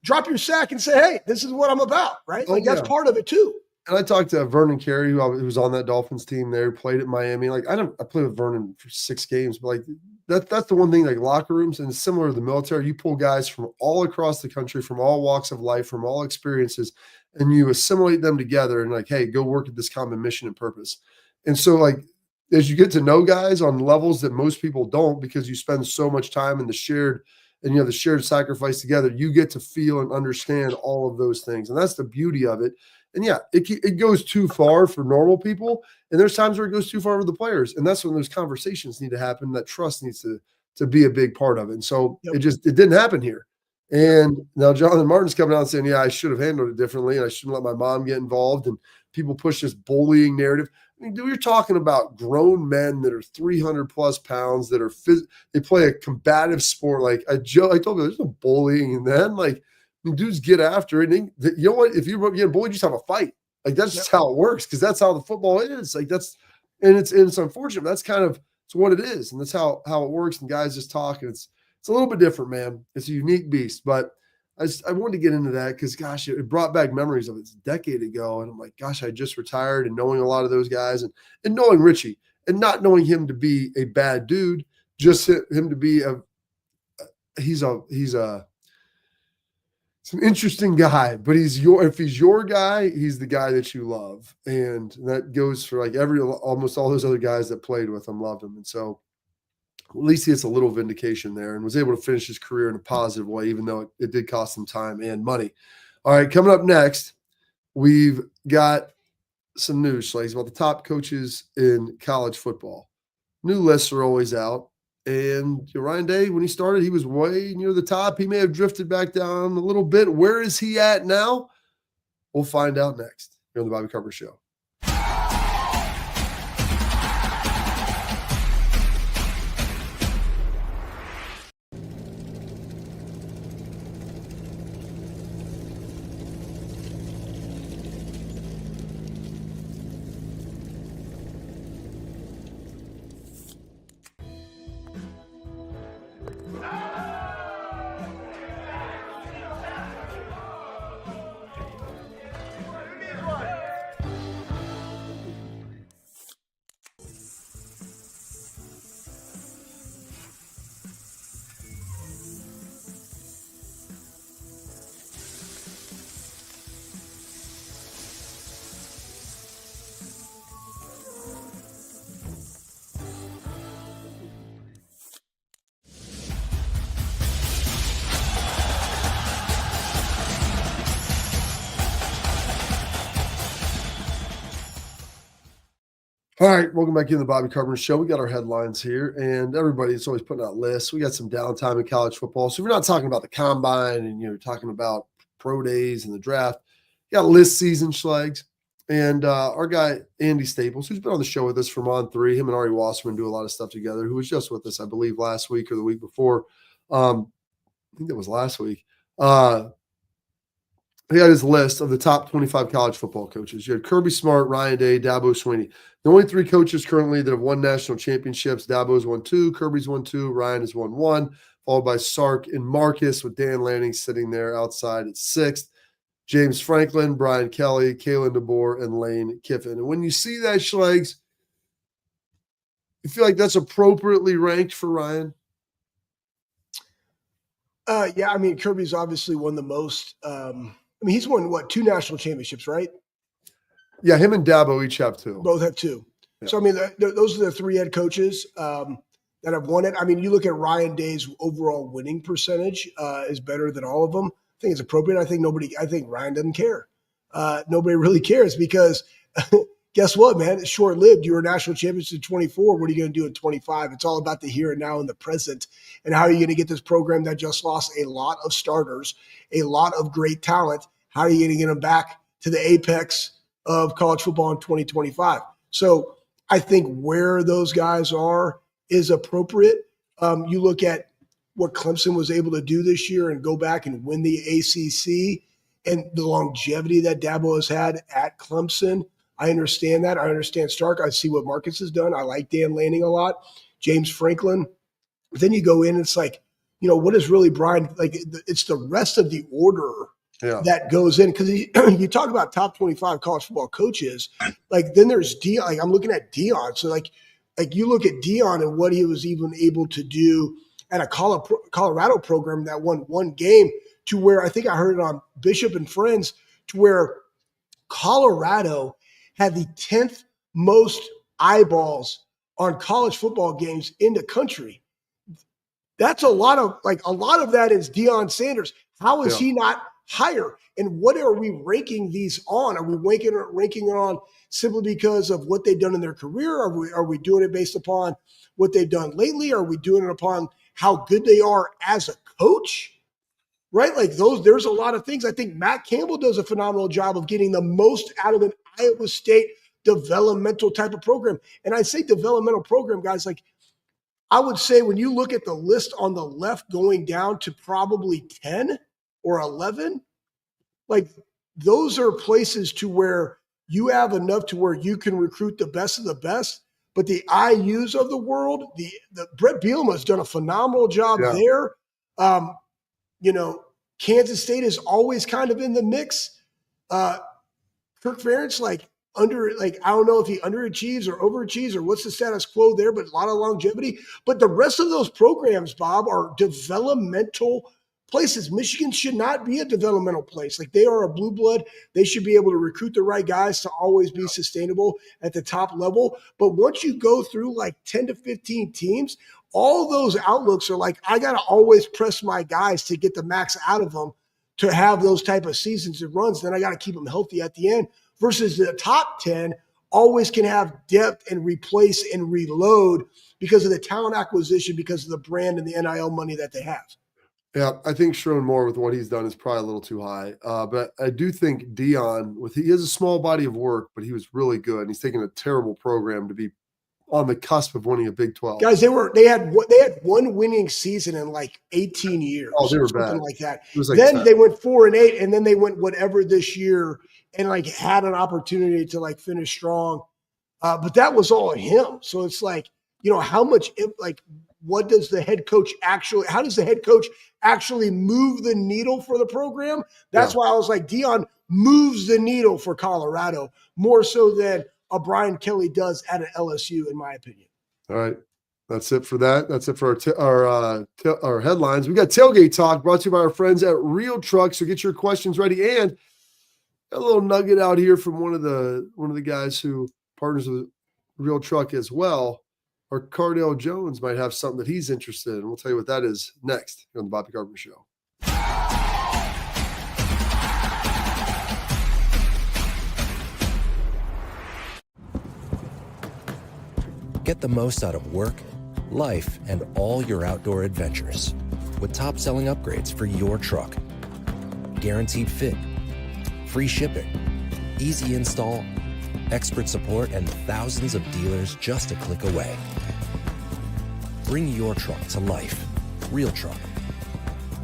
drop your sack and say, hey, this is what I'm about, right? Like, that's part of it too. And I talked to Vernon Carey, who was on that Dolphins team there, played at Miami. Like, I played with Vernon for 6 games, but like that's the one thing, like locker rooms, and similar to the military, you pull guys from all across the country, from all walks of life, from all experiences, and you assimilate them together and like, hey, go work at this common mission and purpose. And so like, as you get to know guys on levels that most people don't, because you spend so much time in the shared sacrifice together, you get to feel and understand all of those things. And that's the beauty of it. And yeah, it goes too far for normal people. And there's times where it goes too far for the players. And that's when those conversations need to happen. That trust needs to be a big part of it. And so it didn't happen here. And now Jonathan Martin's coming out and saying, yeah, I should have handled it differently. And I shouldn't let my mom get involved. And people push this bullying narrative. I mean, dude, you're talking about grown men that are 300 plus pounds that are they play a combative sport. Like I told you, there's no bullying in that. Like, dudes get after it. And you know what? If you're getting bullied, you just have a fight. Like that's just how it works, because that's how the football is. Like it's unfortunate. But it's what it is, and that's how it works. And guys just talk, and it's a little bit different, man. It's a unique beast. But I wanted to get into that because, gosh, it brought back memories of it. It's a decade ago, and I'm like, gosh, I just retired, and knowing a lot of those guys, and knowing Richie. and not knowing him to be a bad dude, just him to be he's an interesting guy, but if he's your guy, he's the guy that you love. And that goes for like almost all those other guys that played with him loved him. And so at least he gets a little vindication there and was able to finish his career in a positive way, even though it did cost him time and money. All right, coming up next, we've got some news, Slags, about the top coaches in college football. New lists are always out. And Ryan Day, when he started, he was way near the top. He may have drifted back down a little bit. Where is he at now? We'll find out next here on the Bobby Carpenter Show. All right, welcome back to the Bobby Carpenter Show. We got our headlines here, and everybody's always putting out lists. We got some downtime in college football. So if you're not talking about the combine and you're talking about pro days and the draft, you got list season, Schlags. And our guy, Andy Staples, who's been on the show with us from On 3, him and Ari Wasserman do a lot of stuff together, who was just with us, I believe, last week or the week before. I think that was last week. He had his list of the top 25 college football coaches. You had Kirby Smart, Ryan Day, Dabo Swinney. The only three coaches currently that have won national championships, Dabo's won 2, Kirby's won 2, Ryan has won 1, followed by Sark and Marcus, with Dan Lanning sitting there outside at 6th. James Franklin, Brian Kelly, Kalen DeBoer, and Lane Kiffin. And when you see that, Schlags, you feel like that's appropriately ranked for Ryan? Yeah, I mean, Kirby's obviously won the most. He's won, 2 national championships, right? Yeah, him and Dabo each have 2. Both have 2. Yeah. So, those are the 3 head coaches that have won it. I mean, you look at Ryan Day's overall winning percentage is better than all of them. I think it's appropriate. I think Ryan doesn't care. Nobody really cares because guess what, man? It's short-lived. You were national champions in 24. What are you going to do in 25? It's all about the here and now and the present. And how are you going to get this program that just lost a lot of starters, a lot of great talent? How are you going to get them back to the apex of college football in 2025? So I think where those guys are is appropriate. You look at what Clemson was able to do this year and go back and win the ACC and the longevity that Dabo has had at Clemson. I understand that. I understand Stark. I see what Marcus has done. I like Dan Lanning a lot. James Franklin. But then you go in, it's like, what is really Brian? Like, it's the rest of the order that goes in. Because you talk about top 25 college football coaches, like then there's Dion. Like I'm looking at Dion. So like you look at Dion and what he was even able to do at a Colorado program that won 1 game, to where I think I heard it on Bishop and Friends, to where Colorado had the 10th most eyeballs on college football games in the country. That's a lot of that is Deion Sanders. How is he not higher? And what are we ranking these on? Are we ranking it on simply because of what they've done in their career? Are we doing it based upon what they've done lately? Are we doing it upon how good they are as a coach? Right? Like there's a lot of things. I think Matt Campbell does a phenomenal job of getting the most out of an Iowa State developmental type of program. And I say developmental program, guys, like I would say when you look at the list on the left going down to probably 10 or 11, like those are places to where you have enough to where you can recruit the best of the best. But the IUs of the world, the Brett Bielema has done a phenomenal job there. Kansas State is always kind of in the mix. Kirk Ferentz, like I don't know if he underachieves or overachieves or what's the status quo there, but a lot of longevity. But the rest of those programs, Bob, are developmental places. Michigan should not be a developmental place. Like, they are a blue blood. They should be able to recruit the right guys to always be sustainable at the top level. But once you go through like 10 to 15 teams, all those outlooks are like, I got to always press my guys to get the max out of them to have those type of seasons and runs. Then I got to keep them healthy at the end. Versus the top 10 always can have depth and replace and reload because of the talent acquisition, because of the brand and the NIL money that they have. Yeah, I think Sherman Moore with what he's done is probably a little too high. But I do think Dion, he has a small body of work, but he was really good. And he's taken a terrible program to be on the cusp of winning a Big 12. Guys, they had one winning season in like 18 years. Oh, they were something bad. Like that. It was like then 10. they went 4-8, and then they went whatever this year and like had an opportunity to like finish strong. But that was all him. So it's like, how much, like, what does the head coach how does the head coach actually move the needle for the program? That's why I was like, Dion moves the needle for Colorado more so than a Brian Kelly does at an LSU, in my opinion. All right. That's it for that. That's it for our headlines. We got Tailgate Talk brought to you by our friends at Real Truck. So get your questions ready. And a little nugget out here from one of the guys who partners with Real Truck as well. Or Cardale Jones might have something that he's interested in. We'll tell you what that is next on the Bobby Carpenter Show. Get the most out of work, life, and all your outdoor adventures with top-selling upgrades for your truck. Guaranteed fit, free shipping, easy install, expert support, and thousands of dealers just a click away. Bring your truck to life. Real Truck.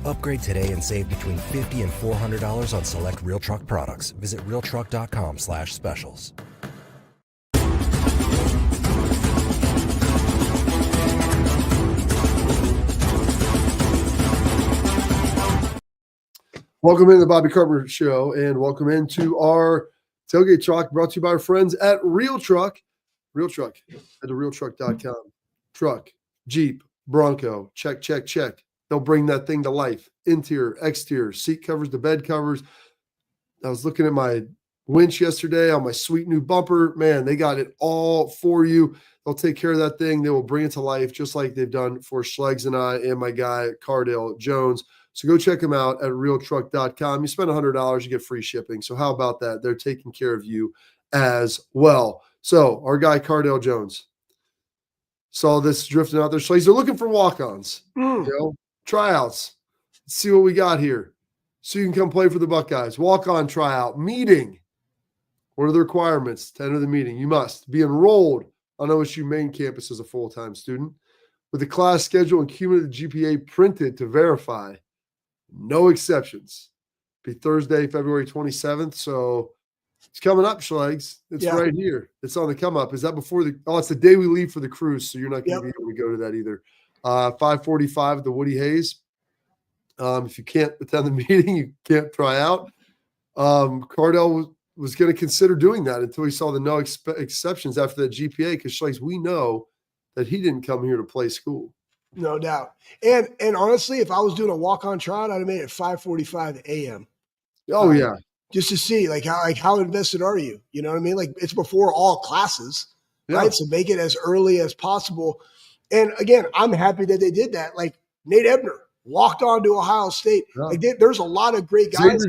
Upgrade today and save between $50 and $400 on select Real Truck products. Visit realtruck.com/specials. Welcome into the Bobby Carpenter Show, and welcome into our Tailgate Talk brought to you by our friends at Real Truck. Real Truck at realtruck.com. Truck, Jeep, Bronco, check. They'll bring that thing to life. Interior, exterior, seat covers, the bed covers. I was looking at my winch yesterday on my sweet new bumper. Man, they got it all for you. They'll take care of that thing. They will bring it to life just like they've done for Schlegs and I and my guy, Cardale Jones. So go check them out at realtruck.com. You spend $100, you get free shipping. So how about that? They're taking care of you as well. So our guy, Cardale Jones, saw this drifting out there. So they're looking for walk-ons, tryouts. Let's see what we got here. So you can come play for the Buckeyes. Walk-on tryout meeting. What are the requirements to enter the meeting? You must be enrolled on OSU main campus as a full-time student with the class schedule and cumulative GPA printed to verify. No exceptions. Be Thursday, February 27th. So it's coming up, Schlegs. It's right here. It's on the come up. Is that before it's the day we leave for the cruise. So you're not going to be able to go to that either. 5:45 at the Woody Hayes. If you can't attend the meeting, you can't try out. Cardale was going to consider doing that until he saw the no exceptions after that GPA. Because Schlegs, we know that he didn't come here to play school. No doubt. And honestly, if I was doing a walk-on tryout, I'd have made it 5:45 a.m. Oh, yeah. Just to see how invested are you? You know what I mean? Like, it's before all classes, right? So make it as early as possible. And again, I'm happy that they did that. Like, Nate Ebner walked on to Ohio State. Yeah. Like, there's a lot of great guys.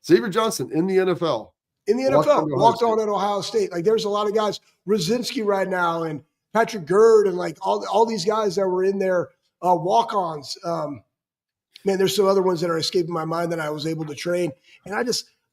Xavier Johnson in the NFL. Walked on at Ohio State. Like, there's a lot of guys. Rosinski right now and Patrick Gerd and like all these guys that were in there, walk-ons. Man, there's some other ones that are escaping my mind that I was able to train. And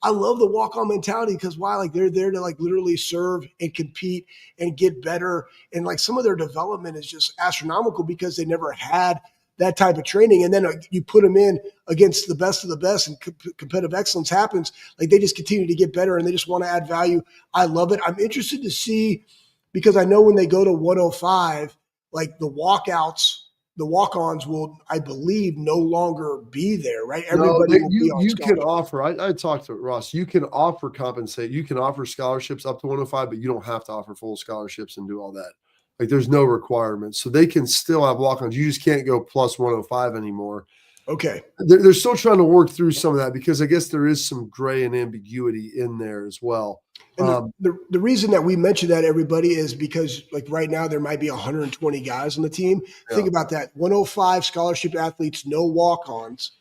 I love the walk-on mentality because why? Like, they're there to like literally serve and compete and get better. And like some of their development is just astronomical because they never had that type of training. And then you put them in against the best of the best and competitive excellence happens. Like, they just continue to get better and they just want to add value. I love it. I'm interested to see, because I know when they go to 105, like the walkouts the walk-ons will, I believe, no longer be there, right? No, Everybody will be on you can scholarship. offer. I talked to Ross. You can offer compensate. You can offer scholarships up to 105, but you don't have to offer full scholarships and do all that. Like there's no requirements, so they can still have walk-ons. You just can't go plus 105 anymore. Okay. They're still trying to work through some of that because I guess there is some gray and ambiguity in there as well. And the reason that we mention that, everybody, is because like right now there might be 120 guys on the team. Yeah. Think about that. 105 scholarship athletes, no walk-ons.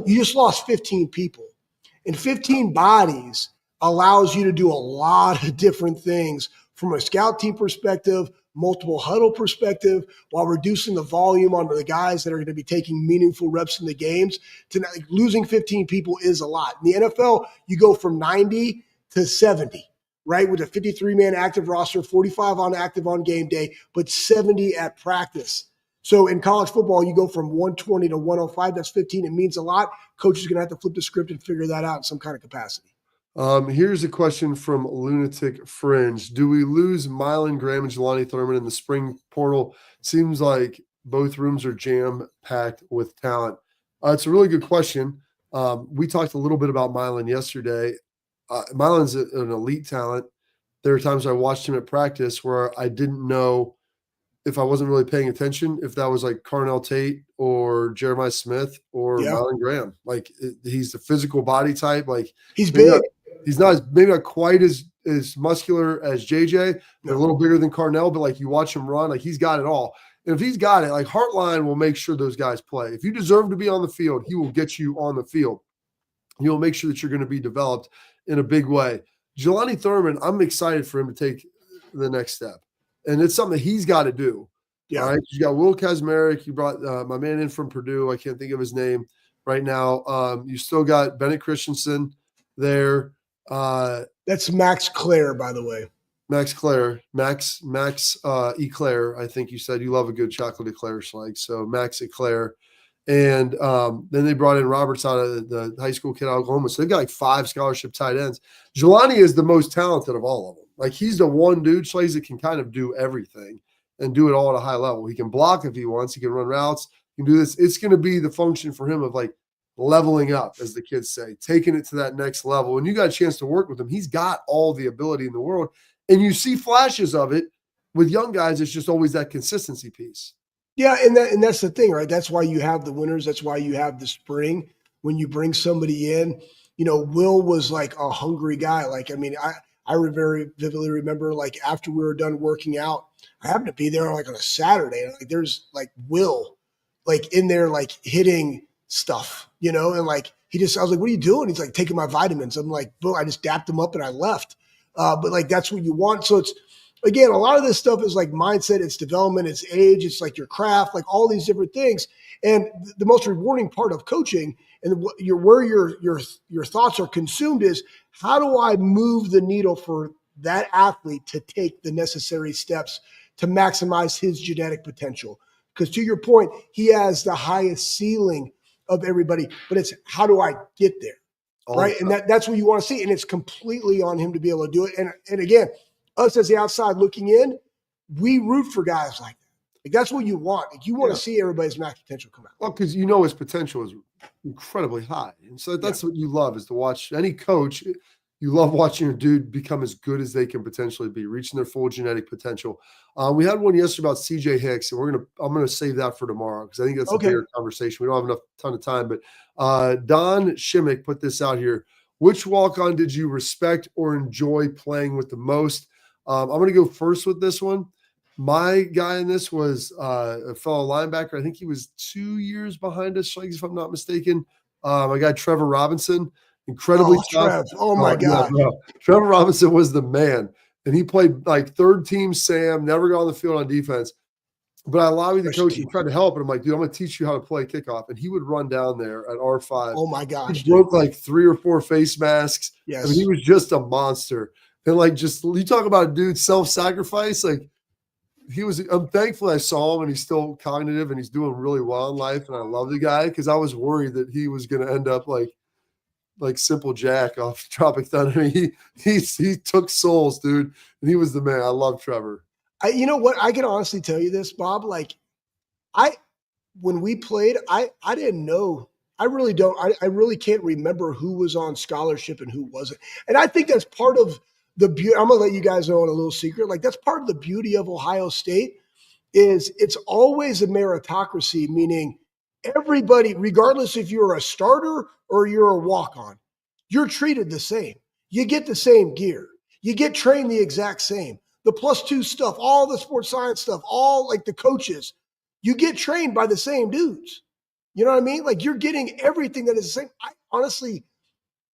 You just lost 15 people. And 15 bodies allows you to do a lot of different things from a scout team perspective, multiple huddle perspective, while reducing the volume on the guys that are going to be taking meaningful reps in the games. Like, losing 15 people is a lot. In the NFL, you go from 90 to 70, right? With a 53-man active roster, 45 on active on game day, but 70 at practice. So in college football, you go from 120 to 105. That's 15. It means a lot. Coach is going to have to flip the script and figure that out in some kind of capacity. Here's a question from Lunatic Fringe. Do we lose Mylan Graham and Jelani Thurman in the spring portal? Seems like both rooms are jam-packed with talent. It's a really good question. We talked a little bit about Mylan yesterday. Mylan's an elite talent. There are times I watched him at practice where I didn't know if I wasn't really paying attention, if that was like Carnell Tate or Jeremiah Smith or Mylan Graham. Like he's the physical body type. Like he's big. He's maybe not quite as muscular as JJ, but a little bigger than Carnell. But like you watch him run, like he's got it all. And if he's got it, like Heartline will make sure those guys play. If you deserve to be on the field, he will get you on the field. He will make sure that you're going to be developed in a big way. Jelani Thurman, I'm excited for him to take the next step. And it's something that he's got to do. Yeah. All right. You got Will Kazmarek. You brought my man in from Purdue. I can't think of his name right now. You still got Bennett Christensen there. That's Max Clare, by the way. Max Clare. Max Eclair. I think you said you love a good chocolate eclair, like so. Max Eclair. And then they brought in Roberts out of the high school kid out of Oklahoma. So they've got like 5 scholarship tight ends. Jelani is the most talented of all of them. Like he's the one dude, Schlaze, that can kind of do everything and do it all at a high level. He can block if he wants. He can run routes. He can do this. It's going to be the function for him of like leveling up, as the kids say, taking it to that next level. And you got a chance to work with him. He's got all the ability in the world. And you see flashes of it with young guys. It's just always that consistency piece. Yeah, and that's the thing, right? That's why you have the winners. That's why you have the spring. When you bring somebody in, you know, Will was like a hungry guy. Like, I mean, I very vividly remember, like, after we were done working out, I happened to be there like on a Saturday, and like there's like Will, like in there, like hitting stuff, you know, and like I was like, "What are you doing?" He's like, "Taking my vitamins." I'm like, "Boom!" I just dapped him up and I left. But like that's what you want. So it's, again, a lot of this stuff is like mindset, it's development, it's age, it's like your craft, like all these different things. And the most rewarding part of coaching and where your thoughts are consumed is, how do I move the needle for that athlete to take the necessary steps to maximize his genetic potential? Because to your point, he has the highest ceiling of everybody, but it's how do I get there? Right. And that's what you want to see. And it's completely on him to be able to do it. And again, us as the outside looking in, we root for guys like that. Like that's what you want. Like you want to see everybody's max potential come out. Well, because you know his potential is incredibly high. And so that's what you love, is to watch any coach. You love watching your dude become as good as they can potentially be, reaching their full genetic potential. We had one yesterday about CJ Hicks, and I'm gonna save that for tomorrow because I think that's a bigger conversation. We don't have ton of time, but Don Shimmick put this out here. Which walk-on did you respect or enjoy playing with the most? I'm gonna go first with this one. My guy in this was a fellow linebacker. I think he was 2 years behind us, if I'm not mistaken. My guy Trevor Robinson. Incredibly tough. Oh my God. Yeah, Trevor Robinson was the man. And he played like third team Sam, never got on the field on defense. But I lobbied the coach and tried to help. And I'm like, dude, I'm going to teach you how to play kickoff. And he would run down there at R5. Oh my gosh. He broke like 3 or 4 face masks. Yes. I mean, he was just a monster. And like, just you talk about a dude self-sacrifice. Like, I'm thankful I saw him and he's still cognitive and he's doing really well in life. And I love the guy because I was worried that he was going to end up like Simple Jack off Tropic Thunder. He took souls, dude, and he was the man. I love Trevor. You know what? I can honestly tell you this, Bob. Like, when we played, I didn't know. I really don't. I really can't remember who was on scholarship and who wasn't. And I think that's part of the beauty. I'm going to let you guys know on a little secret. Like, that's part of the beauty of Ohio State is it's always a meritocracy, meaning everybody, regardless if you're a starter or you're a walk-on, you're treated the same. You get the same gear. You get trained the exact same. The +2 stuff, all the sports science stuff, all like the coaches, you get trained by the same dudes. You know what I mean? Like, you're getting everything that is the same. I honestly,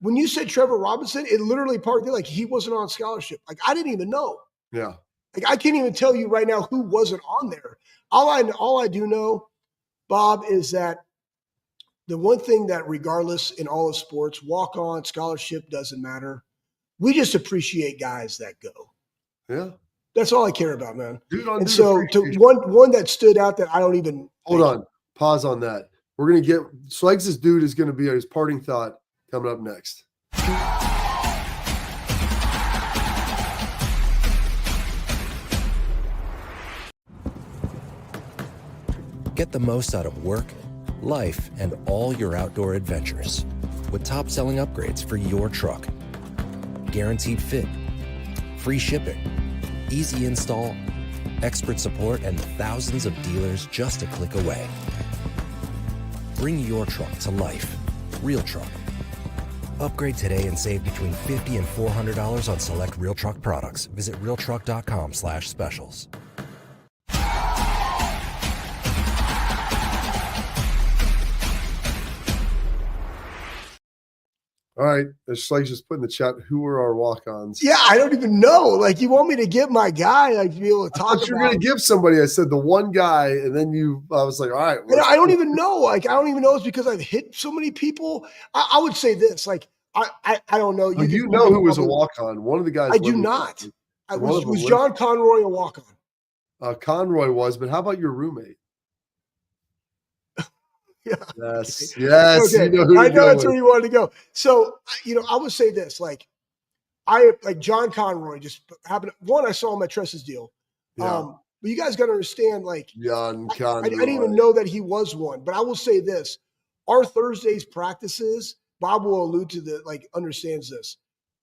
when you said Trevor Robinson, it literally part there, like he wasn't on scholarship. Like, I didn't even know. Yeah. Like, I can't even tell you right now who wasn't on there. All I do know, Bob, is that the one thing that regardless in all of sports, walk on, scholarship, doesn't matter. We just appreciate guys that go. Yeah. That's all I care about, man. Dude on And dude so appreciation. one that stood out that I don't even Hold on. Pause on that. We're going to get Sleggs' dude is going to be his parting thought coming up next. Get the most out of work, life, and all your outdoor adventures with top-selling upgrades for your truck. Guaranteed fit, free shipping, easy install, expert support, and thousands of dealers just a click away. Bring your truck to life. Real Truck. Upgrade today and save between $50 and $400 on select Real Truck products. Visit realtruck.com/specials. All right. Sleggs just put in the chat, who are our walk-ons? Yeah, I don't even know. Like, you want me to get my guy, like, to be able to I talk thought you were about going to give somebody. I said the one guy, and then I was like, all right. And I don't even know. Like, I don't even know. It's because I've hit so many people. I would say this. Like, I don't know. You know who was a walk-on? One of the guys. I do not. Was John Conroy a walk-on? Conroy was, but how about your roommate? Yeah. Yes. Yes. Okay. You know who I know that's with. where you wanted to go. So, I would say this. Like John Conroy just happened. One, I saw him at Tress's deal. Yeah. But you guys got to understand, like, John Conroy. I didn't even know that he was one. But I will say this. Our Thursdays practices, Bob will allude to understands this.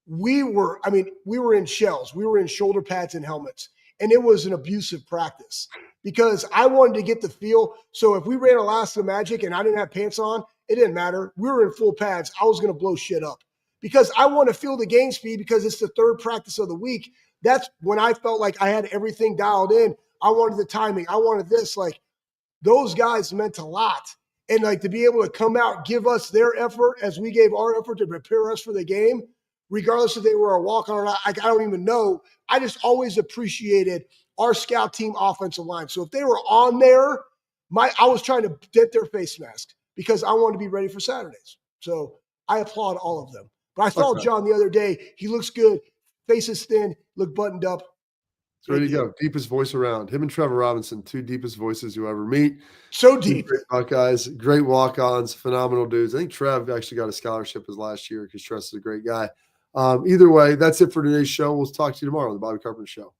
We were in shells. We were in shoulder pads and helmets. And it was an abusive practice because I wanted to get the feel. So if we ran Alaska Magic and I didn't have pants on, it didn't matter. We were in full pads. I was going to blow shit up because I want to feel the game speed because it's the third practice of the week. That's when I felt like I had everything dialed in. I wanted the timing. I wanted this. Like, those guys meant a lot. And like to be able to come out, give us their effort as we gave our effort to prepare us for the game, regardless if they were a walk-on or not, I don't even know. I just always appreciated our scout team offensive line. So if they were on there, I was trying to get their face mask because I wanted to be ready for Saturdays. So I applaud all of them. But I saw John the other day. He looks good. Face is thin. Look buttoned up. Ready to go. Deepest voice around. Him and Trevor Robinson, two deepest voices you ever meet. So deep. Great Buckeyes, great walk-ons, phenomenal dudes. I think Trev actually got a scholarship his last year because Tress is a great guy. Either way, that's it for today's show. We'll talk to you tomorrow on the Bobby Carpenter Show.